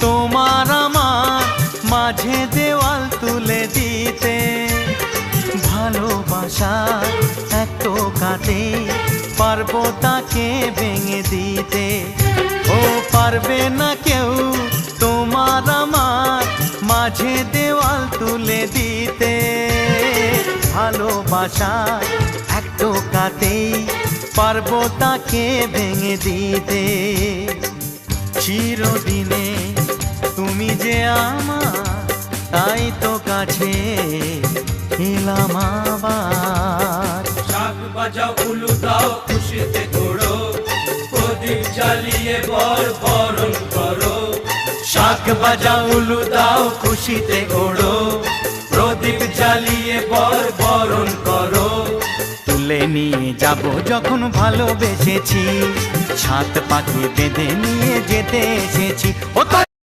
তোমার আমার মাঝে দেওয়াল তুলে দিতে। ভালোবাসা এক টোকাতে পারবো তাকে ভেঙে দিতে। ও পারবে না কেউ তোমার আমার মাঝে দেওয়াল তুলে দিতে। ভালোবাসা এক টোকাতেই পারবো তাকে ভেঙে দিতে। চিরদিনে তুমি যে আমার, তাই তো কাছে এলাম আবার। শাক বাজাও উলু দাও খুশিতে ঘোড়ো, প্রদীপ জ্বালিয়ে বরণ করো। শাক বাজাও উলু দাও খুশিতে ঘোড়ো, প্রদীপ জ্বালিয়ে বরণ করো। তুলে নিয়ে যাব যখন ভালোবেসেছি, ছাদ পাখি বেঁধে নিয়ে যেতে এসেছি। ও